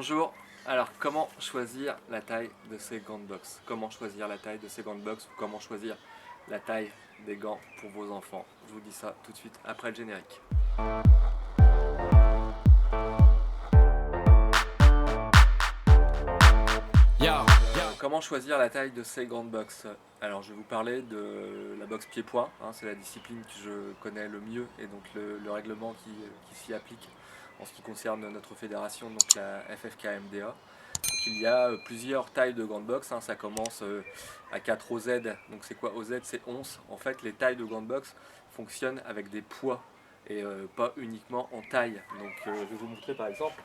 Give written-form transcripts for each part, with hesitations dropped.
Bonjour, alors comment choisir la taille de ces gants de boxe? Comment choisir la taille de ces gants de boxe ou comment choisir la taille des gants pour vos enfants? Je vous dis ça tout de suite après le générique. Comment choisir la taille de ces gants de boxe? Alors je vais vous parler de la boxe pied-poing, c'est la discipline que je connais le mieux et donc le règlement qui s'y applique en ce qui concerne notre fédération, donc la FFKMDA. Donc il y a plusieurs tailles de gants de boxe, ça commence à 4 OZ, donc c'est quoi OZ? C'est once. En fait les tailles de gants de boxe fonctionnent avec des poids et pas uniquement en taille. Donc je vais vous montrer par exemple.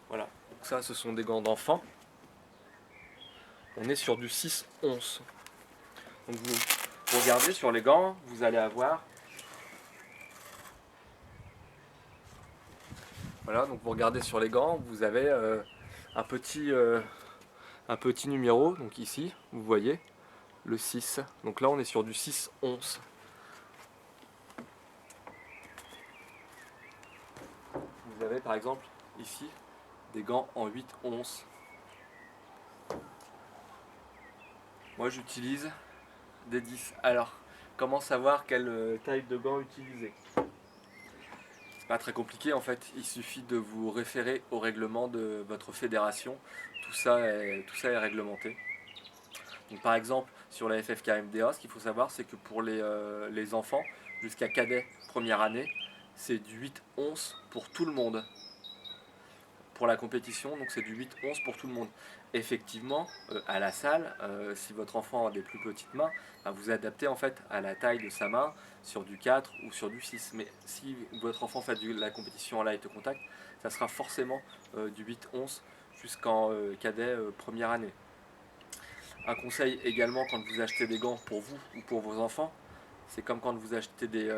Voilà, donc ça ce sont des gants d'enfants. On est sur du 6 onces. Donc vous regardez sur les gants, vous allez avoir. Voilà, donc vous regardez sur les gants, vous avez un petit numéro, donc ici, vous voyez, le 6. Donc là on est sur du 6 onces. Vous avez par exemple ici des gants en 8 onces. Moi j'utilise des 10. Alors, comment savoir quelle taille de gants utiliser? C'est pas très compliqué en fait, il suffit de vous référer au règlement de votre fédération. Tout ça est réglementé. Donc, par exemple, sur la FFKMDA, ce qu'il faut savoir, c'est que pour les enfants, jusqu'à cadet première année, c'est du 8 onces pour tout le monde. Pour la compétition, donc c'est du 8 onces pour tout le monde. Effectivement, à la salle, si votre enfant a des plus petites mains, vous adaptez en fait à la taille de sa main sur du 4 ou sur du 6. Mais si votre enfant fait de la compétition en light contact, ça sera forcément du 8 onces jusqu'en cadet première année. Un conseil également quand vous achetez des gants pour vous ou pour vos enfants, c'est comme quand vous achetez des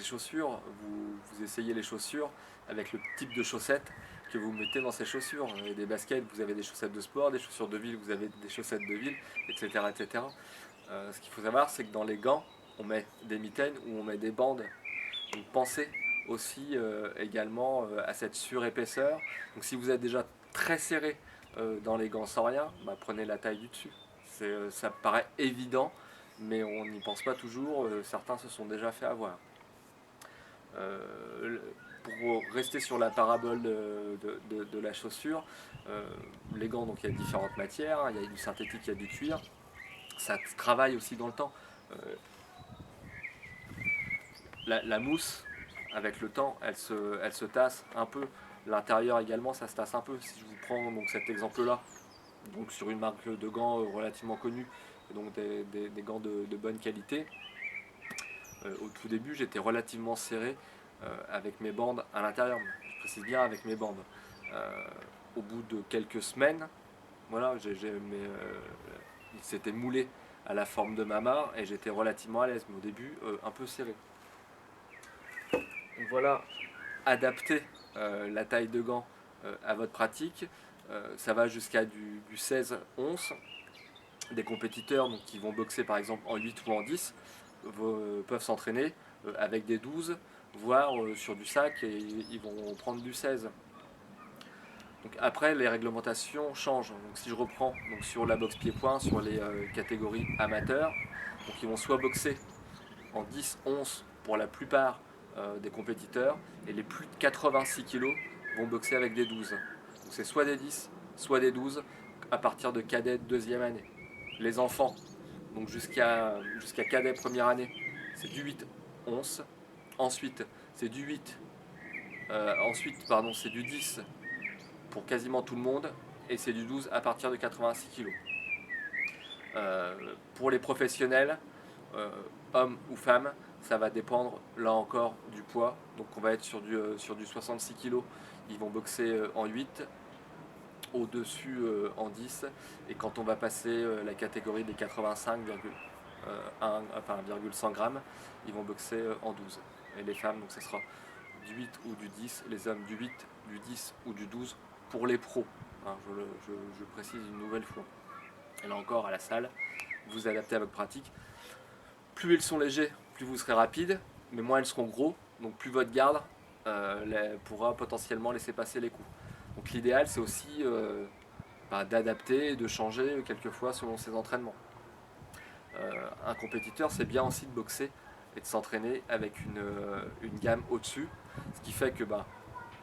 chaussures, vous essayez les chaussures avec le type de chaussettes que vous mettez dans ces chaussures. Vous avez des baskets, vous avez des chaussettes de sport, des chaussures de ville, vous avez des chaussettes de ville, etc. etc. Ce qu'il faut savoir, c'est que dans les gants, on met des mitaines ou on met des bandes. Donc pensez aussi également à cette surépaisseur. Donc si vous êtes déjà très serré dans les gants sans rien, prenez la taille du dessus. Ça paraît évident, mais on n'y pense pas toujours. Certains se sont déjà fait avoir. Pour rester sur la parabole de la chaussure, les gants, donc il y a différentes matières, il y a du synthétique, il y a du cuir. Ça travaille aussi dans le temps. La mousse, avec le temps, elle se tasse un peu. L'intérieur également, ça se tasse un peu. Si je vous prends donc cet exemple-là, donc sur une marque de gants relativement connue, donc des gants de bonne qualité, au tout début, j'étais relativement serré avec mes bandes à l'intérieur. Je précise bien avec mes bandes. Au bout de quelques semaines, voilà, il s'était moulé à la forme de ma main et j'étais relativement à l'aise, mais au début, un peu serré. Donc voilà, adapter la taille de gants à votre pratique. Ça va jusqu'à du 16 onces. Des compétiteurs donc, qui vont boxer par exemple en 8 ou en 10 peuvent s'entraîner avec des 12, voire sur du sac, et ils vont prendre du 16. Donc après, les réglementations changent. Donc si je reprends donc sur la boxe pied-point, sur les catégories amateurs, donc ils vont soit boxer en 10 onces pour la plupart des compétiteurs, et les plus de 86 kg vont boxer avec des 12. Donc c'est soit des 10, soit des 12 à partir de cadet deuxième année. Les enfants, donc jusqu'à cadet première année, c'est du 8 onces. Ensuite, c'est du 8. Ensuite, c'est du 10 pour quasiment tout le monde, et c'est du 12 à partir de 86 kg. Pour les professionnels, hommes ou femmes, ça va dépendre là encore du poids. Donc on va être sur du 66 kg, ils vont boxer en 8, au-dessus en 10, et quand on va passer la catégorie des 85,1 grammes, ils vont boxer en 12. Et les femmes, donc ça sera du 8 ou du 10, les hommes du 8, du 10 ou du 12 pour les pros. Je précise une nouvelle fois. Et là encore, à la salle, vous adaptez à votre pratique. Plus ils sont légers, plus vous serez rapide, mais moins ils seront gros, donc plus votre garde, pourra potentiellement laisser passer les coups. Donc l'idéal c'est aussi d'adapter et de changer quelquefois selon ses entraînements. Un compétiteur c'est bien aussi de boxer et de s'entraîner avec une gamme au-dessus, ce qui fait que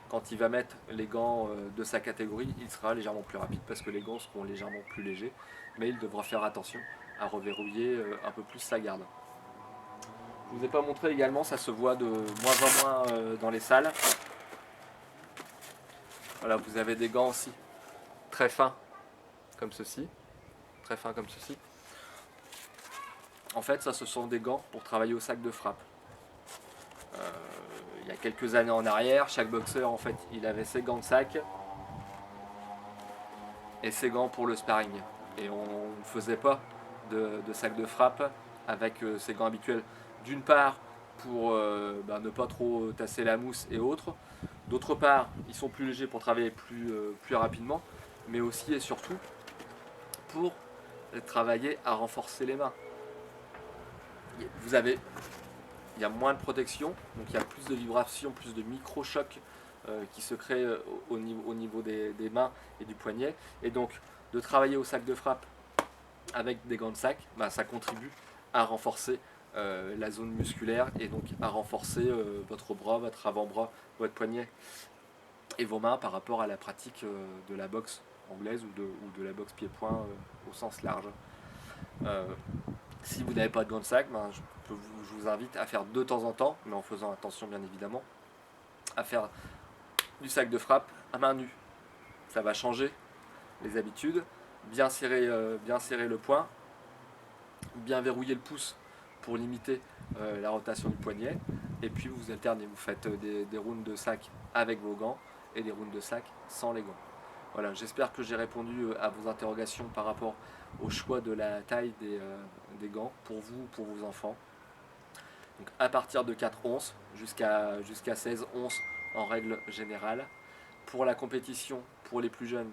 quand il va mettre les gants de sa catégorie, il sera légèrement plus rapide parce que les gants seront légèrement plus légers, mais il devra faire attention à reverrouiller un peu plus sa garde. Je vous ai pas montré également, ça se voit de moins en moins dans les salles. Voilà, vous avez des gants aussi très fins comme ceci, très fins comme ceci. En fait, ça ce sont des gants pour travailler au sac de frappe. Il y a quelques années en arrière, chaque boxeur en fait, il avait ses gants de sac et ses gants pour le sparring. Et on ne faisait pas de sac de frappe avec ses gants habituels. D'une part, pour ne pas trop tasser la mousse et autres. D'autre part, ils sont plus légers pour travailler plus rapidement, mais aussi et surtout pour travailler à renforcer les mains. Il y a moins de protection, donc il y a plus de vibrations, plus de micro-chocs qui se créent au niveau des mains et du poignet. Et donc, de travailler au sac de frappe avec des gants de sac, ça contribue à renforcer la zone musculaire et donc à renforcer votre bras, votre avant-bras, votre poignet et vos mains par rapport à la pratique de la boxe anglaise ou de la boxe pied-point au sens large. Si vous n'avez pas de gants de sac, je vous invite à faire de temps en temps, mais en faisant attention bien évidemment, à faire du sac de frappe à main nue. Ça va changer les habitudes, bien serrer le poing, bien verrouiller le pouce pour limiter la rotation du poignet, et puis vous alternez, vous faites des rounds de sac avec vos gants et des rounds de sac sans les gants. Voilà, j'espère que j'ai répondu à vos interrogations par rapport au choix de la taille des gants pour vous ou pour vos enfants. Donc à partir de 4 onces jusqu'à 16 onces en règle générale. Pour la compétition, pour les plus jeunes,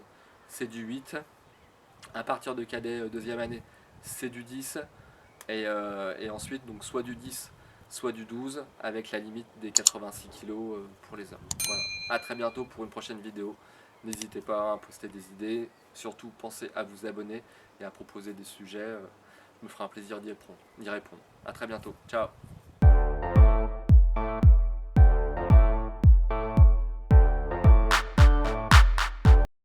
c'est du 8. À partir de cadet deuxième année, c'est du 10. Et ensuite, donc soit du 10, soit du 12, avec la limite des 86 kg pour les hommes. Voilà. A très bientôt pour une prochaine vidéo. N'hésitez pas à poster des idées. Surtout, pensez à vous abonner et à proposer des sujets. Je me ferai un plaisir d'y répondre. A très bientôt. Ciao.